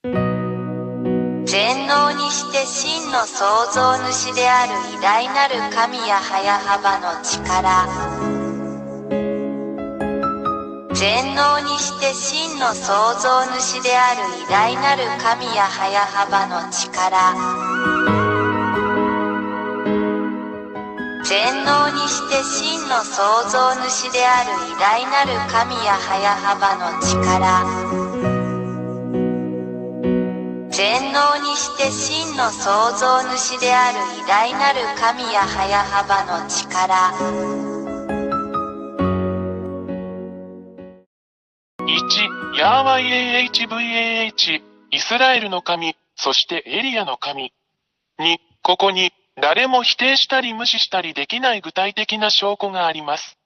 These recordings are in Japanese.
全能にして真の創造主である偉大なる神や早幅の力。全能にして真の創造主である偉大なる神や早幅の力。全能にして真の創造主である偉大なる神や早幅の力。全能にして真の創造主である偉大なる神や早幅の力。1. ヤーワイ AHVAH イスラエルの神、そしてエリアの神。2. ここに誰も否定したり無視したりできない具体的な証拠があります。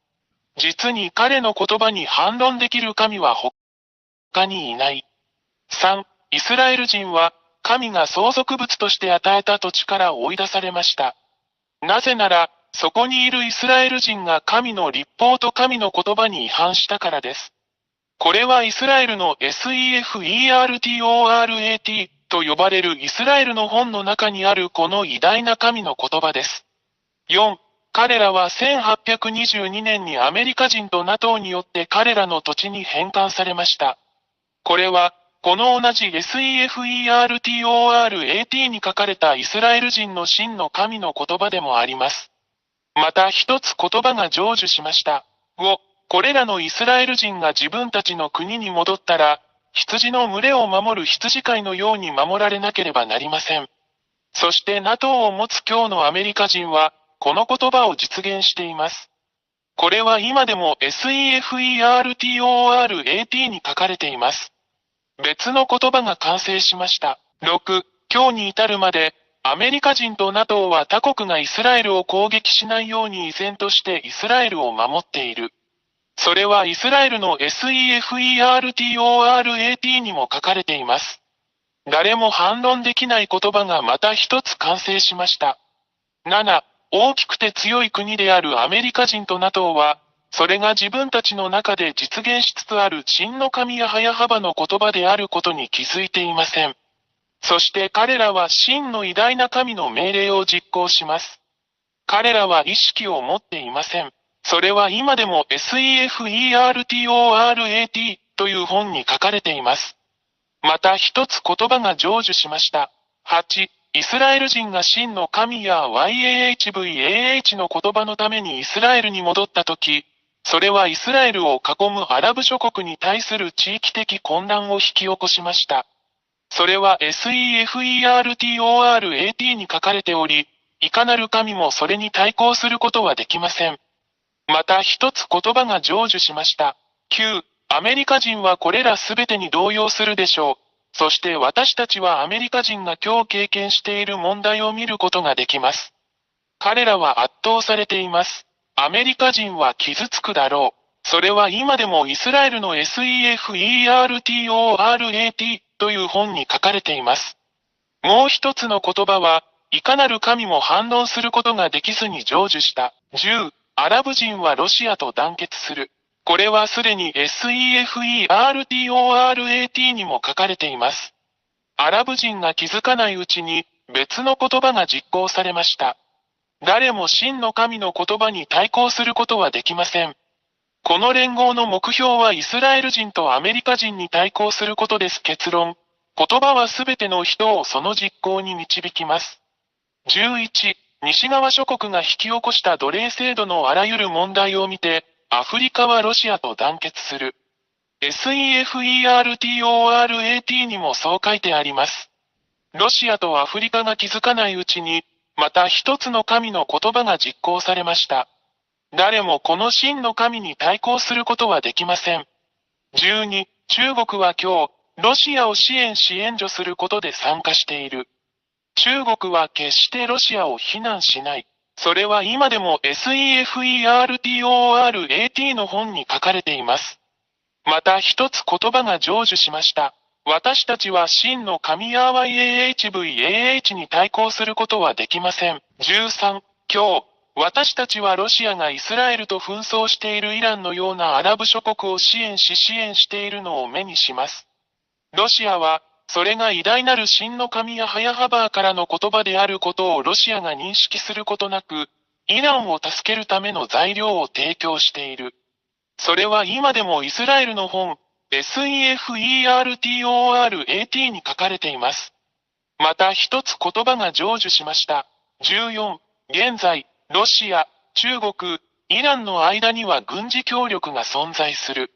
実に彼の言葉に反論できる神は他にいない。3. イスラエル人は神が相続物として与えた土地から追い出されました。なぜなら、そこにいるイスラエル人が神の律法と神の言葉に違反したからです。これはイスラエルの SEFERTORAT と呼ばれるイスラエルの本の中にあるこの偉大な神の言葉です。4. 彼らは1822年にアメリカ人と NATO によって彼らの土地に返還されました。これは、この同じ SEFERTORAT に書かれたイスラエル人の真の神の言葉でもあります。また一つ言葉が成就しました。5. これらのイスラエル人が自分たちの国に戻ったら、羊の群れを守る羊飼いのように守られなければなりません。そして NATO を持つ今日のアメリカ人は、この言葉を実現しています。これは今でも SEFERTORAT に書かれています。別の言葉が完成しました。6. 今日に至るまで、アメリカ人と NATO は他国がイスラエルを攻撃しないように依然としてイスラエルを守っている。それはイスラエルの SEFERTORAT にも書かれています。誰も反論できない言葉がまた一つ完成しました。7. 大きくて強い国であるアメリカ人と NATO は、それが自分たちの中で実現しつつある真の神や早幅の言葉であることに気づいていません。そして彼らは真の偉大な神の命令を実行します。彼らは意識を持っていません。それは今でも SEFERTORAT という本に書かれています。また一つ言葉が成就しました。8. イスラエル人が真の神や YAHVAH の言葉のためにイスラエルに戻ったとき、それはイスラエルを囲むアラブ諸国に対する地域的混乱を引き起こしました。それは SEFERTORAT に書かれており、いかなる神もそれに対抗することはできません。また一つ言葉が成就しました。9. アメリカ人はこれらすべてに動揺するでしょう。そして私たちはアメリカ人が今日経験している問題を見ることができます。彼らは圧倒されています。アメリカ人は傷つくだろう。それは今でもイスラエルの SEFERTORAT という本に書かれています。もう一つの言葉は、いかなる神も反論することができずに成就した。10. アラブ人はロシアと団結する。これはすでに SEFERTORAT にも書かれています。アラブ人が気づかないうちに別の言葉が実行されました。誰も真の神の言葉に対抗することはできません。この連合の目標はイスラエル人とアメリカ人に対抗することです。結論。言葉はすべての人をその実行に導きます。11. 西側諸国が引き起こした奴隷制度のあらゆる問題を見て、アフリカはロシアと団結する。SEFERTORAT にもそう書いてあります。ロシアとアフリカが気づかないうちに、また一つの神の言葉が実行されました。誰もこの真の神に対抗することはできません。12. 中国は今日、ロシアを支援し援助することで参加している。中国は決してロシアを非難しない。それは今でも SEFERTORAT の本に書かれています。また一つ言葉が成就しました。私たちは真の神ヤーワイ AHVAH に対抗することはできません。13. 今日、私たちはロシアがイスラエルと紛争しているイランのようなアラブ諸国を支援しているのを目にします。ロシアは、それが偉大なる真の神ヤハヤハバーからの言葉であることをロシアが認識することなく、イランを助けるための材料を提供している。それは今でもイスラエルの本、SEFERTORAT に書かれています。また一つ言葉が成就しました。14、現在、ロシア、中国、イランの間には軍事協力が存在する。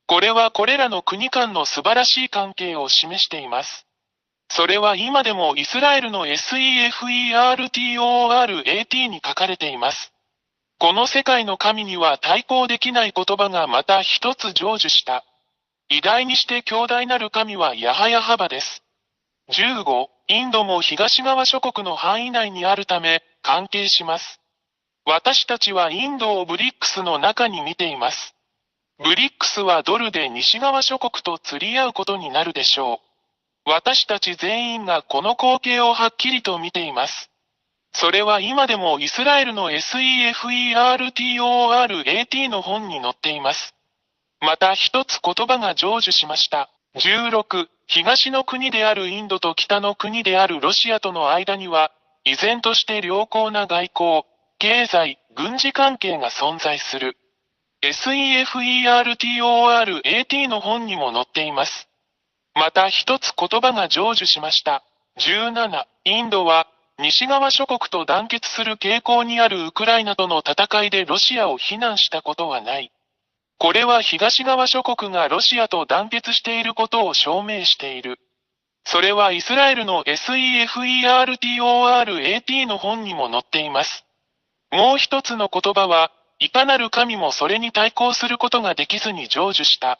これはこれらの国間の素晴らしい関係を示しています。それは今でもイスラエルの SEFERTORAT に書かれています。この世界の神には対抗できない言葉がまた一つ成就した。偉大にして強大なる神はヤハヤハバです。15、インドも東側諸国の範囲内にあるため関係します。私たちはインドをブリックスの中に見ています。ブリックスはドルで西側諸国と釣り合うことになるでしょう。私たち全員がこの光景をはっきりと見ています。それは今でもイスラエルの SEFERTORAT の本に載っています。また一つ言葉が成就しました。16、東の国であるインドと北の国であるロシアとの間には、依然として良好な外交、経済、軍事関係が存在する。SEFERTORAT の本にも載っています。また一つ言葉が成就しました。17、インドは西側諸国と団結する傾向にあるウクライナとの戦いでロシアを非難したことはない。これは東側諸国がロシアと団結していることを証明している。それはイスラエルの SEFERTORAT の本にも載っています。もう一つの言葉は、いかなる神もそれに対抗することができずに成就した。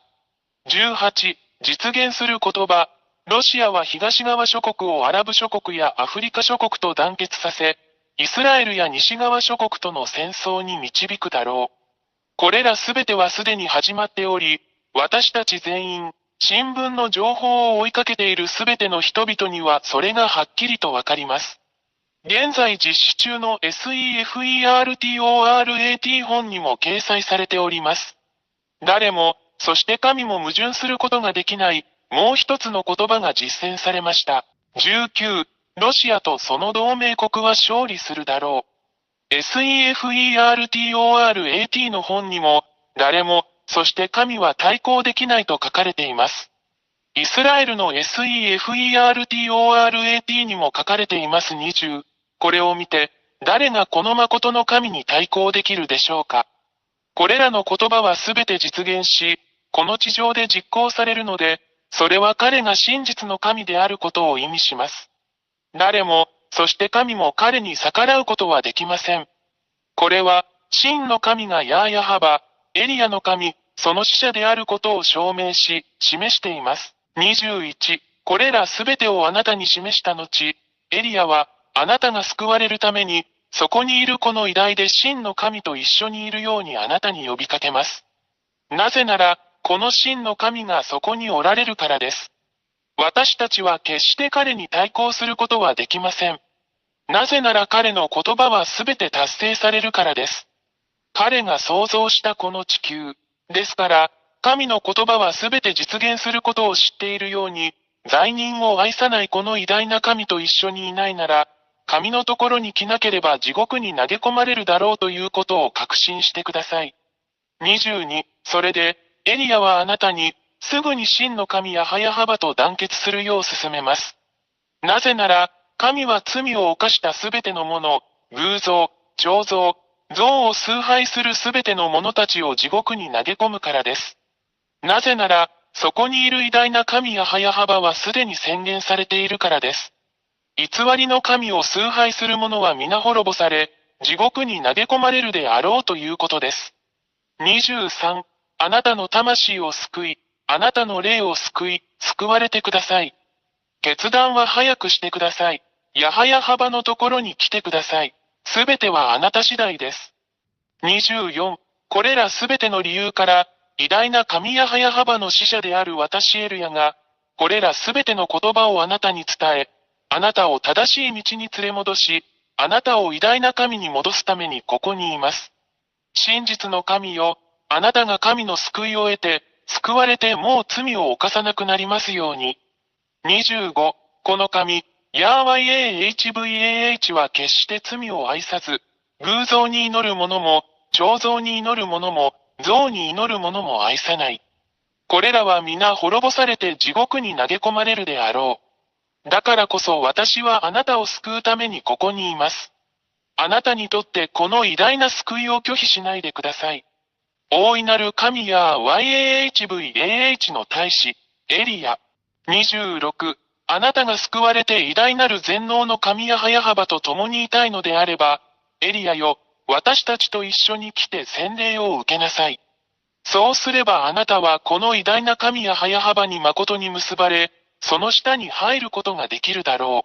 18、実現する言葉。ロシアは東側諸国をアラブ諸国やアフリカ諸国と団結させ、イスラエルや西側諸国との戦争に導くだろう。これらすべてはすでに始まっており、私たち全員、新聞の情報を追いかけているすべての人々にはそれがはっきりとわかります。現在実施中の SEFERTORAT 本にも掲載されております。誰も、そして神も矛盾することができない、もう一つの言葉が実践されました。19、ロシアとその同盟国は勝利するだろう。SEFERTORAT の本にも、誰も、そして神は対抗できないと書かれています。イスラエルの SEFERTORAT にも書かれています20。これを見て、誰がこの誠の神に対抗できるでしょうか。これらの言葉はすべて実現し、この地上で実行されるので、それは彼が真実の神であることを意味します。誰も、そして神も彼に逆らうことはできません。これは、真の神がヤーヤハバ、エリアの神、その使者であることを証明し、示しています。21、これらすべてをあなたに示した後、エリアは、あなたが救われるために、そこにいるこの偉大で真の神と一緒にいるようにあなたに呼びかけます。なぜなら、この真の神がそこにおられるからです。私たちは決して彼に対抗することはできません。なぜなら彼の言葉はすべて達成されるからです。彼が創造したこの地球。ですから、神の言葉はすべて実現することを知っているように、罪人を愛さないこの偉大な神と一緒にいないなら、神のところに来なければ地獄に投げ込まれるだろうということを確信してください。22、それで、エリアはあなたに、すぐに真の神ヤハヤハバと団結するよう勧めます。なぜなら、神は罪を犯したすべてのもの、偶像、彫像、像を崇拝するすべての者たちを地獄に投げ込むからです。なぜなら、そこにいる偉大な神ヤハヤハバはすでに宣言されているからです。偽りの神を崇拝する者は皆滅ぼされ、地獄に投げ込まれるであろうということです。23、あなたの魂を救い、あなたの霊を救い、救われてください。決断は早くしてください。ヤハヤハバのところに来てください。すべてはあなた次第です。24、これらすべての理由から、偉大な神ヤハヤハバの使者である私エルヤが、これらすべての言葉をあなたに伝え、あなたを正しい道に連れ戻し、あなたを偉大な神に戻すためにここにいます。真実の神よ、あなたが神の救いを得て、救われてもう罪を犯さなくなりますように。25、この神、ヤーワ YAHVAH は決して罪を愛さず、偶像に祈る者も、彫像に祈る者も、像に祈る者も愛さない。これらは皆滅ぼされて地獄に投げ込まれるであろう。だからこそ私はあなたを救うためにここにいます。あなたにとってこの偉大な救いを拒否しないでください。大いなる神や YAHVAH の大使、エリア。26、あなたが救われて偉大なる全能の神や早幅と共にいたいのであれば、エリアよ、私たちと一緒に来て洗礼を受けなさい。そうすればあなたはこの偉大な神や早幅に誠に結ばれ、その下に入ることができるだろ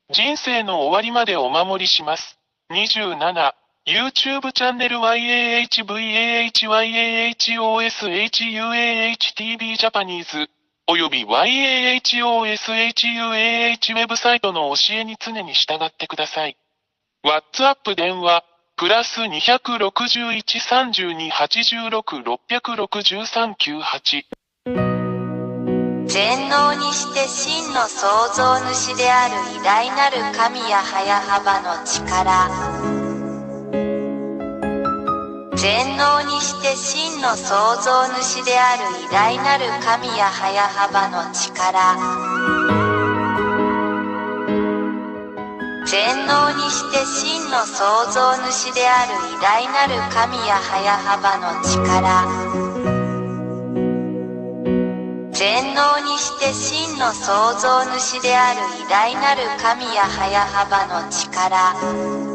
う。人生の終わりまでお守りします。27、YouTube チャンネル YAHVAHYAHOSHUAHTV ジャパニーズ、および YAHOSHUAH ウェブサイトの教えに常に従ってください。WhatsApp 電話、プラス261-32-86-663-98。全能にして真の創造主である偉大なる神や早幅の力。全能にして真の創造主である偉大なる神や早幅の力。全能にして真の創造主である偉大なる神や早幅の力。全能にして真の創造主である偉大なる神や早幅の力。